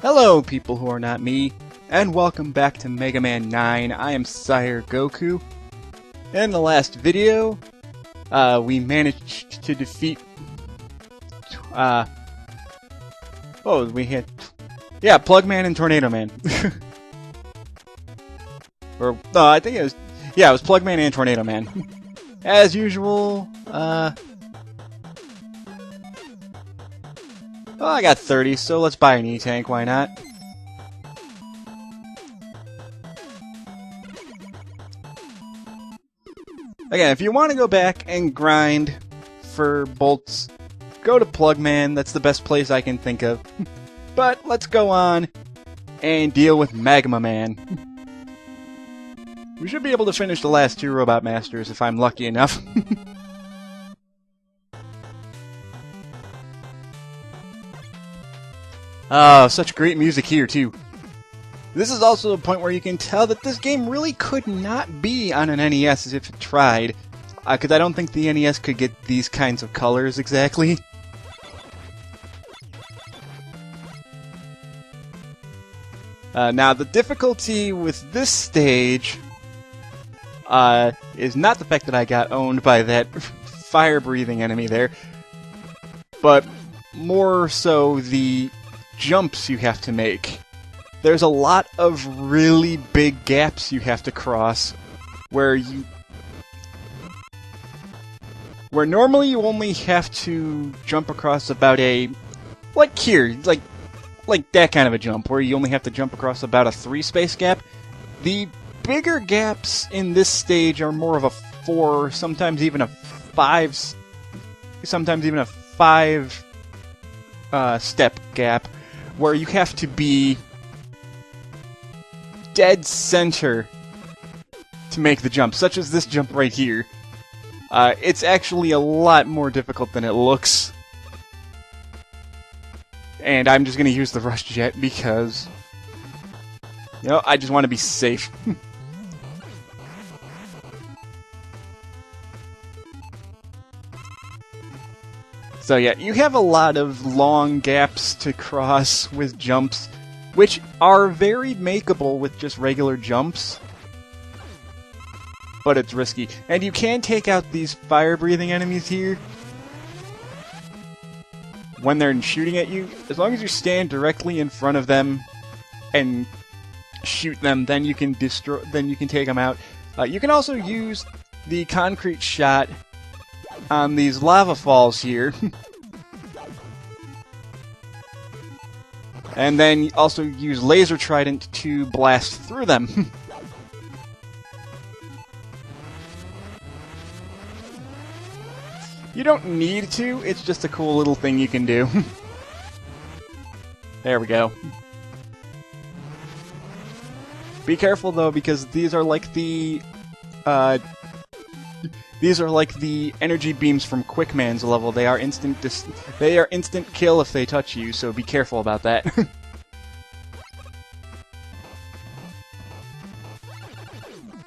Hello, people who are not me, and welcome back to Mega Man 9. I am Sire Goku. In the last video, we managed to defeat... we had... Yeah, Plugman and Tornado Man. Or, no, I think it was... Yeah, it was Plugman and Tornado Man. As usual, oh, I got 30, so let's buy an E-Tank, why not? Again, if you want to go back and grind for bolts, go to Plugman, that's the best place I can think of. But let's go on and deal with Magma Man. We should be able to finish the last two Robot Masters if I'm lucky enough. Oh, such great music here, too. This is also a point where you can tell that this game really could not be on an NES if it tried. Because I don't think the NES could get these kinds of colors exactly. Now, the difficulty with this stage is not the fact that I got owned by that fire-breathing enemy there, but more so the jumps you have to make. There's a lot of really big gaps you have to cross where normally you only have to jump across about like here, like that kind of a jump where you only have to jump across about a 3-space gap. The bigger gaps in this stage are more of a 4, sometimes even a 5 step gap, where you have to be dead center to make the jump, such as this jump right here. It's actually a lot more difficult than it looks. And I'm just going to use the Rush Jet because, you know, I just want to be safe. So yeah, you have a lot of long gaps to cross with jumps, which are very makeable with just regular jumps. But it's risky. And you can take out these fire-breathing enemies here when they're shooting at you. As long as you stand directly in front of them and shoot them, then you can take them out. You can also use the concrete shot on these lava falls here. And then also use Laser Trident to blast through them. You don't need to, it's just a cool little thing you can do. There we go. Be careful though, because these are like the energy beams from Quickman's level. They are instant kill if they touch you, so be careful about that.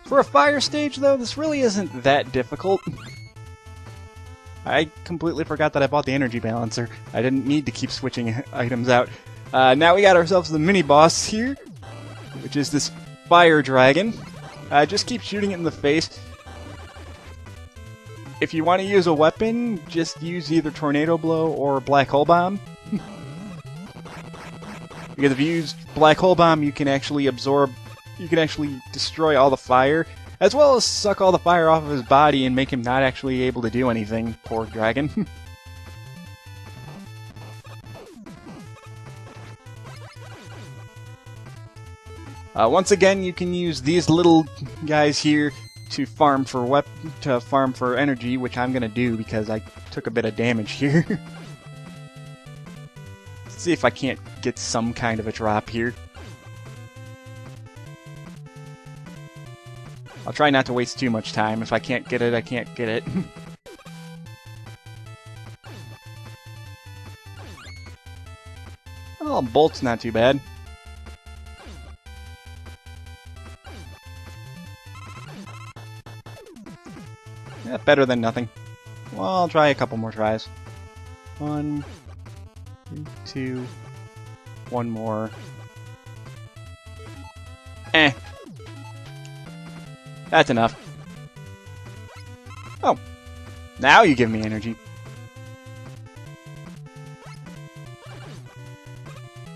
For a fire stage though, this really isn't that difficult. I completely forgot that I bought the energy balancer. I didn't need to keep switching items out. Now we got ourselves the mini-boss here, which is this fire dragon. Just keep shooting it in the face. If you want to use a weapon, just use either Tornado Blow or Black Hole Bomb. Because if you use Black Hole Bomb, you can actually destroy all the fire, as well as suck all the fire off of his body and make him not actually able to do anything. Poor dragon. Once again, you can use these little guys here to farm for energy, which I'm gonna do because I took a bit of damage here. Let's see if I can't get some kind of a drop here. I'll try not to waste too much time. If I can't get it, I can't get it. Oh, Bolt's not too bad. Yeah, better than nothing. Well, I'll try a couple more tries. 1, 2, one more. Eh. That's enough. Oh. Now you give me energy.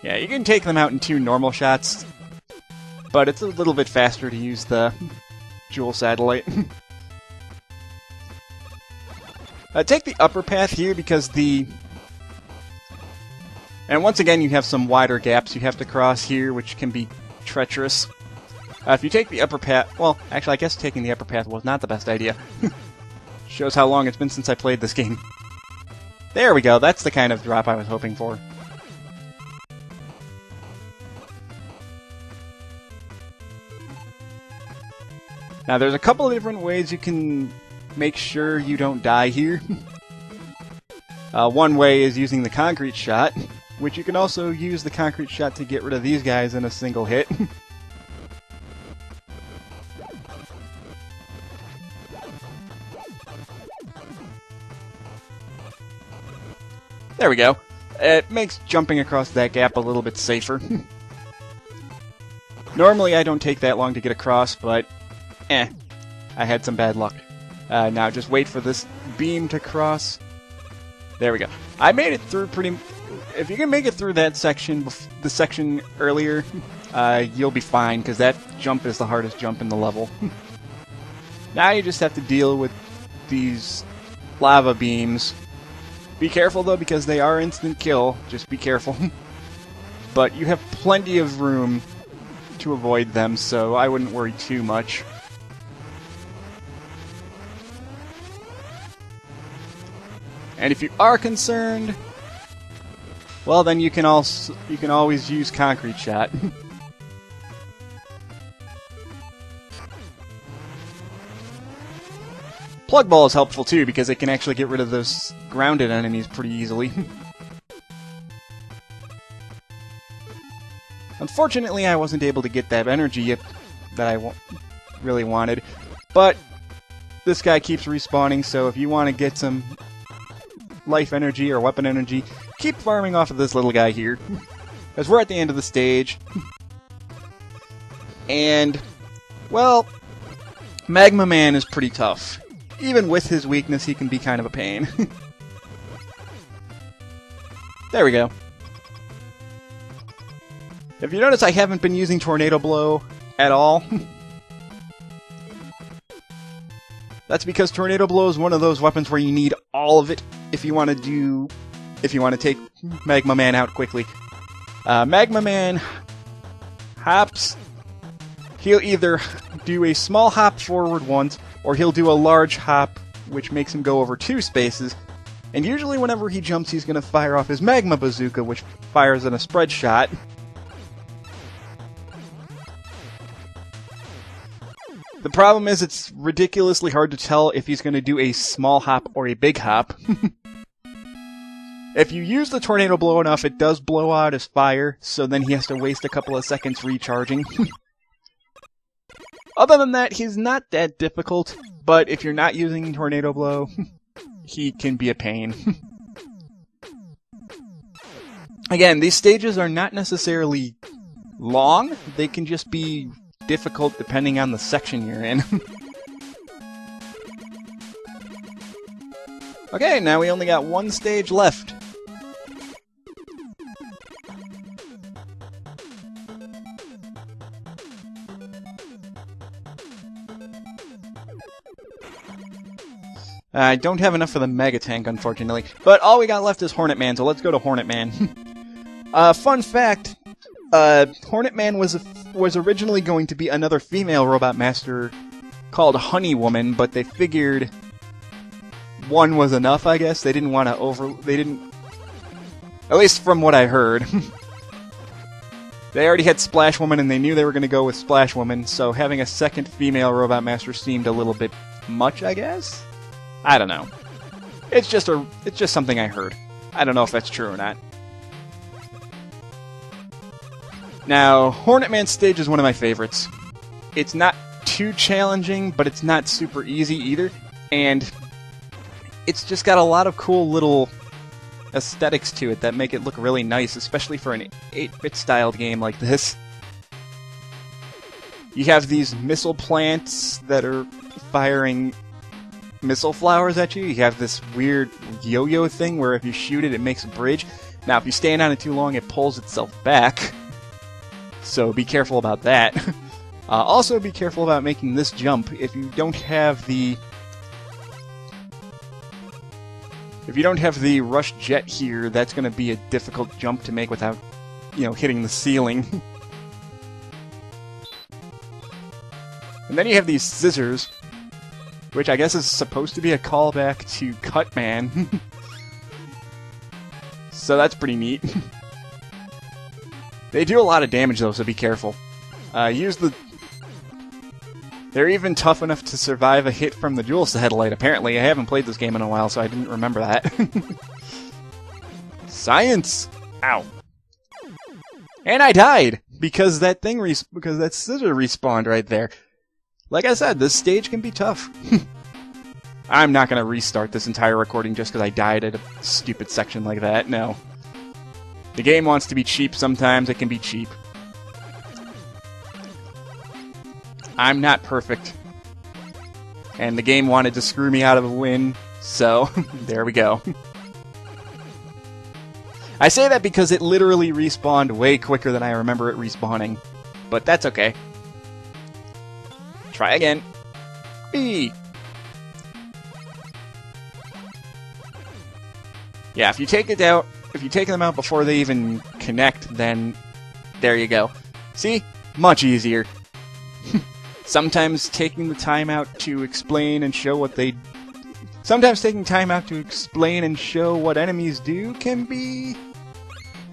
Yeah, you can take them out in 2 normal shots, but it's a little bit faster to use the Jewel Satellite. Take the upper path here because the... And once again, you have some wider gaps you have to cross here, which can be treacherous. If you take the upper path... Well, actually, I guess taking the upper path was not the best idea. Shows how long it's been since I played this game. There we go, that's the kind of drop I was hoping for. Now, there's a couple of different ways you can make sure you don't die here. One way is using the concrete shot, which you can also use the concrete shot to get rid of these guys in a single hit. There we go. It makes jumping across that gap a little bit safer. Normally I don't take that long to get across, but I had some bad luck. Now just wait for this beam to cross. There we go. I made it through pretty... If you can make it through that section, the section earlier, you'll be fine, because that jump is the hardest jump in the level. Now you just have to deal with these lava beams. Be careful, though, because they are instant kill. Just be careful. But you have plenty of room to avoid them, so I wouldn't worry too much. And if you are concerned, well, then you can always use concrete shot. Plug ball is helpful too because it can actually get rid of those grounded enemies pretty easily. Unfortunately, I wasn't able to get that energy that I really wanted, but this guy keeps respawning, so if you want to get some life energy or weapon energy, keep farming off of this little guy here. Because we're at the end of the stage. And, well, Magma Man is pretty tough. Even with his weakness, he can be kind of a pain. There we go. If you notice, I haven't been using Tornado Blow at all. That's because Tornado Blow is one of those weapons where you need all of it if you want to take Magma Man out quickly. Magma Man hops. He'll either do a small hop forward once, or he'll do a large hop, which makes him go over 2 spaces. And usually whenever he jumps, he's going to fire off his Magma Bazooka, which fires in a spread shot. The problem is it's ridiculously hard to tell if he's going to do a small hop or a big hop. If you use the Tornado Blow enough, it does blow out his fire, so then he has to waste a couple of seconds recharging. Other than that, he's not that difficult, but if you're not using Tornado Blow, he can be a pain. Again, these stages are not necessarily long, they can just be difficult depending on the section you're in. Okay, now we only got 1 stage left. I don't have enough for the Mega Tank, unfortunately. But all we got left is Hornet Man, so let's go to Hornet Man. Fun fact, Hornet Man was originally going to be another female Robot Master called Honey Woman, but they figured one was enough, I guess. They didn't want to at least from what I heard. They already had Splash Woman, and they knew they were going to go with Splash Woman, so having a second female Robot Master seemed a little bit much, I guess? I don't know. It's just something I heard. I don't know if that's true or not. Now, Hornet Man stage is one of my favorites. It's not too challenging, but it's not super easy either, and it's just got a lot of cool little aesthetics to it that make it look really nice, especially for an 8-bit styled game like this. You have these missile plants that are firing missile flowers at you. You have this weird yo-yo thing where if you shoot it, it makes a bridge. Now, if you stand on it too long, it pulls itself back. So be careful about that. Also, be careful about making this jump. If you don't have the rush jet here, that's going to be a difficult jump to make without, hitting the ceiling. And then you have these scissors, which I guess is supposed to be a callback to Cutman. So that's pretty neat. They do a lot of damage though, so be careful. They're even tough enough to survive a hit from the Dual Satellite, apparently. I haven't played this game in a while, so I didn't remember that. Science! Ow. And I died! Because that scissor respawned right there. Like I said, this stage can be tough. I'm not going to restart this entire recording just because I died at a stupid section like that, no. The game wants to be cheap sometimes, it can be cheap. I'm not perfect. And the game wanted to screw me out of a win, so there we go. I say that because it literally respawned way quicker than I remember it respawning. But that's okay. Try again. Whee! Yeah, if you take them out before they even connect, then there you go. See? Much easier. Sometimes taking the time out to explain and show what they... Sometimes taking time out to explain and show what enemies do can be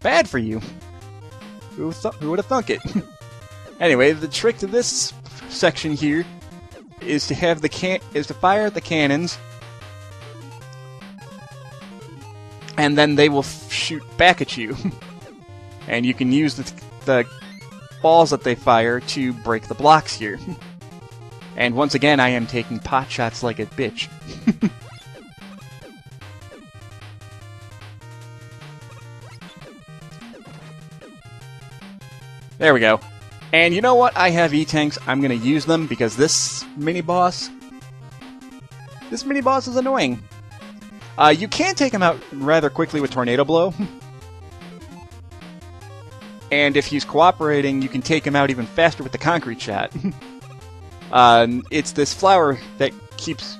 bad for you. Who would have thunk it? Anyway, the trick to this section here is to have to fire at the cannons, and then they will shoot back at you. And you can use the balls that they fire to break the blocks here. And once again, I am taking pot shots like a bitch. There we go. And you know what? I have E-Tanks. I'm going to use them because this mini-boss is annoying. You can take him out rather quickly with Tornado Blow. And if he's cooperating, you can take him out even faster with the Concrete Shot. It's this flower that keeps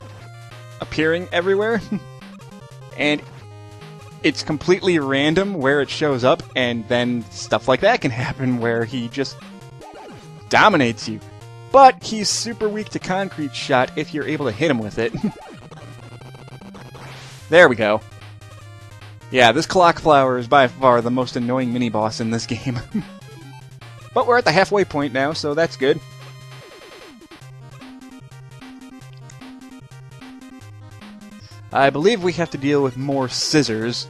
appearing everywhere. And it's completely random where it shows up, and then stuff like that can happen where he just dominates you. But he's super weak to Concrete Shot if you're able to hit him with it. There we go. Yeah, this Clock Flower is by far the most annoying mini-boss in this game. But we're at the halfway point now, so that's good. I believe we have to deal with more scissors.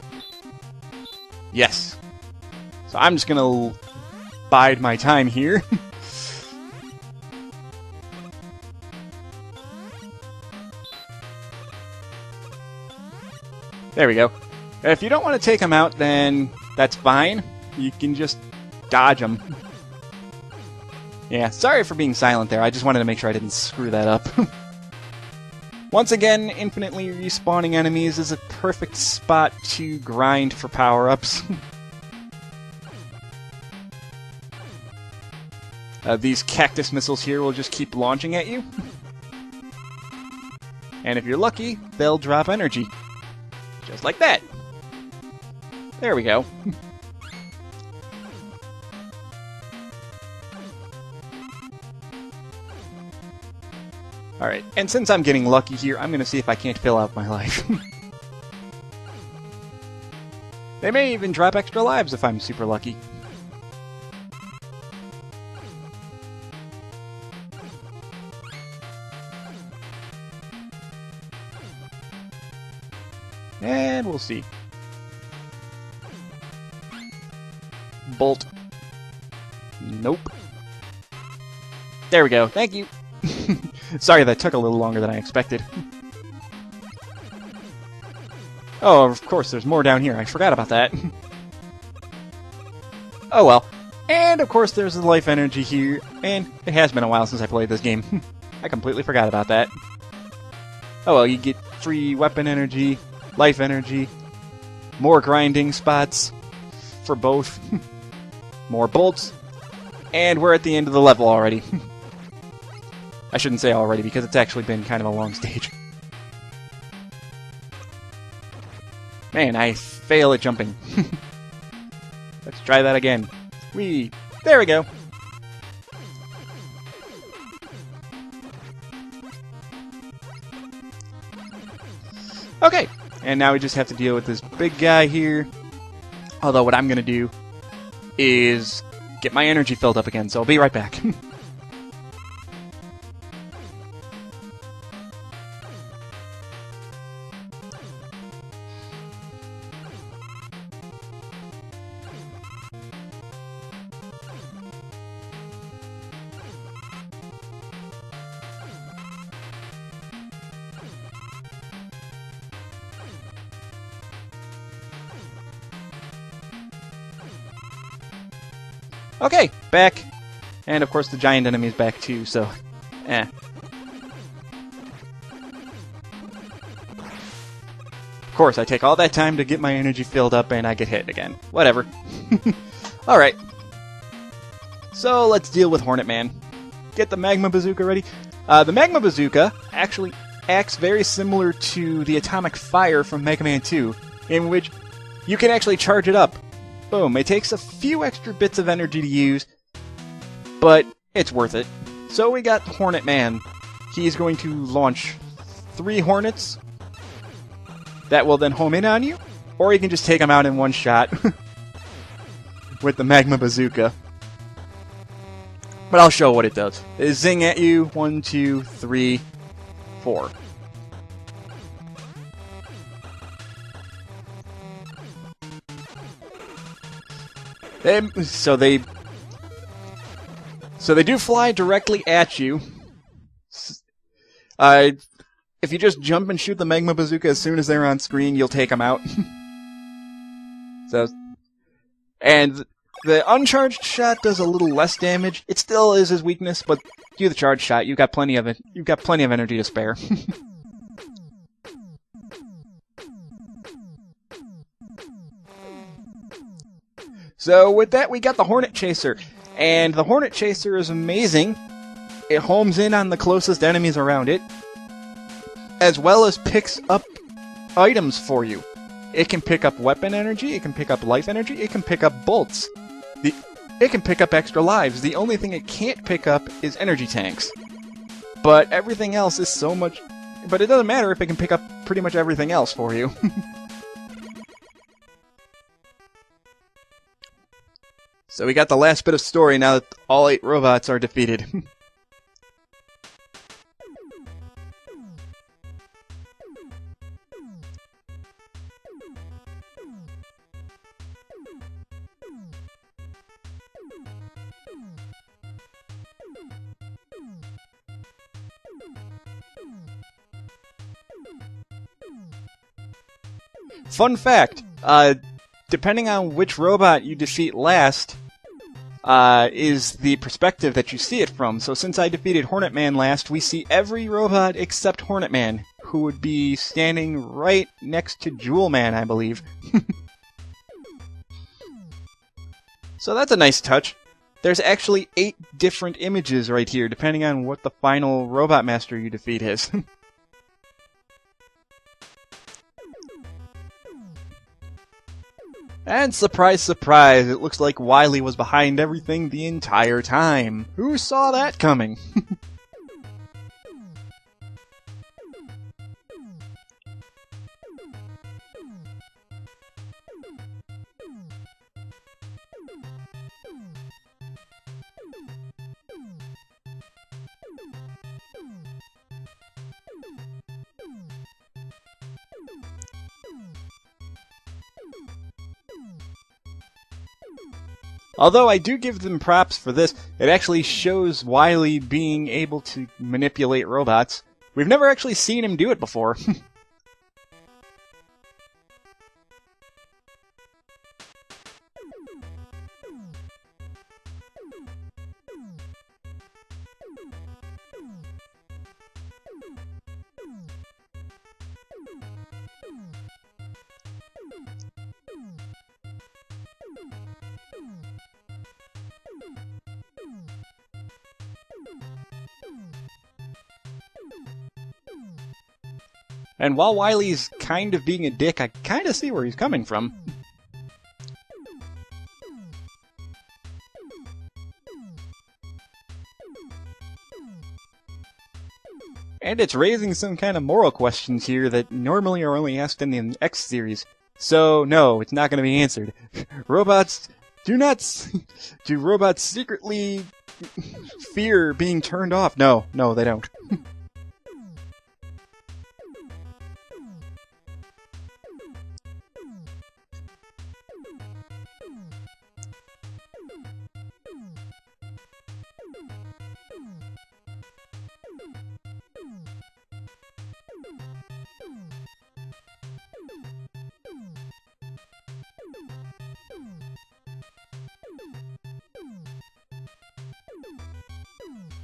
Yes. So I'm just gonna bide my time here. There we go. If you don't want to take them out, then that's fine. You can just dodge them. Yeah, sorry for being silent there. I just wanted to make sure I didn't screw that up. Once again, infinitely respawning enemies is a perfect spot to grind for power-ups. These cactus missiles here will just keep launching at you. And if you're lucky, they'll drop energy. Just like that. There we go. Alright, and since I'm getting lucky here, I'm gonna see if I can't fill out my life. They may even drop extra lives if I'm super lucky. And we'll see. Bolt. Nope. There we go. Thank you. Sorry, that took a little longer than I expected. Oh, of course, there's more down here. I forgot about that. Oh well. And of course there's the life energy here, and it has been a while since I played this game. I completely forgot about that. Oh well, you get free weapon energy, life energy, more grinding spots for both, more bolts, and we're at the end of the level already. I shouldn't say already, because it's actually been kind of a long stage. Man, I fail at jumping. Let's try that again. Whee! There we go! Okay, and now we just have to deal with this big guy here. Although what I'm gonna do is get my energy filled up again, so I'll be right back. Okay, back. And of course the giant enemy is back too, so eh. Of course, I take all that time to get my energy filled up and I get hit again. Whatever. Alright. So let's deal with Hornet Man. Get the Magma Bazooka ready. The Magma Bazooka actually acts very similar to the Atomic Fire from Mega Man 2, in which you can actually charge it up. Boom, it takes a few extra bits of energy to use, but it's worth it. So we got Hornet Man. He's going to launch 3 Hornets that will then home in on you, or you can just take them out in one shot with the Magma Bazooka. But I'll show what it does. It zing at you, 1, 2, 3, 4. So they do fly directly at you. If you just jump and shoot the Magma Bazooka as soon as they're on screen, you'll take them out. And the uncharged shot does a little less damage. It still is his weakness, but do the charged shot. You've got plenty of it. You've got plenty of energy to spare. So with that, we got the Hornet Chaser. And the Hornet Chaser is amazing. It homes in on the closest enemies around it, as well as picks up items for you. It can pick up weapon energy, it can pick up life energy, it can pick up bolts. It can pick up extra lives. The only thing it can't pick up is energy tanks. But everything else is so much... But it doesn't matter if it can pick up pretty much everything else for you. So we got the last bit of story now that all 8 robots are defeated. Fun fact, depending on which robot you defeat last, is the perspective that you see it from. So since I defeated Hornet Man last, we see every robot except Hornet Man, who would be standing right next to Jewel Man, I believe. So that's a nice touch. There's actually 8 different images right here, depending on what the final Robot Master you defeat is. And surprise, surprise, it looks like Wily was behind everything the entire time. Who saw that coming? Although I do give them props for this, it actually shows Wily being able to manipulate robots. We've never actually seen him do it before. And while Wily's kind of being a dick, I kind of see where he's coming from. And it's raising some kind of moral questions here that normally are only asked in the X series. So, no, it's not going to be answered. Robots do not... Do robots secretly fear being turned off? No, they don't.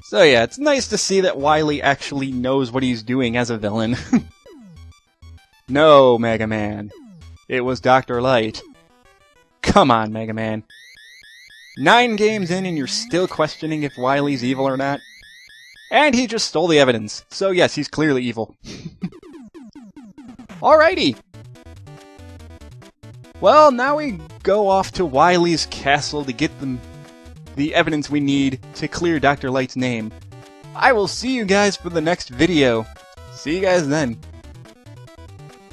So yeah, it's nice to see that Wily actually knows what he's doing as a villain. No, Mega Man. It was Dr. Light. Come on, Mega Man. 9 games in and you're still questioning if Wily's evil or not? And he just stole the evidence. So yes, he's clearly evil. Alrighty! Well, now we go off to Wily's castle to get the evidence we need to clear Dr. Light's name. I will see you guys for the next video. See you guys then.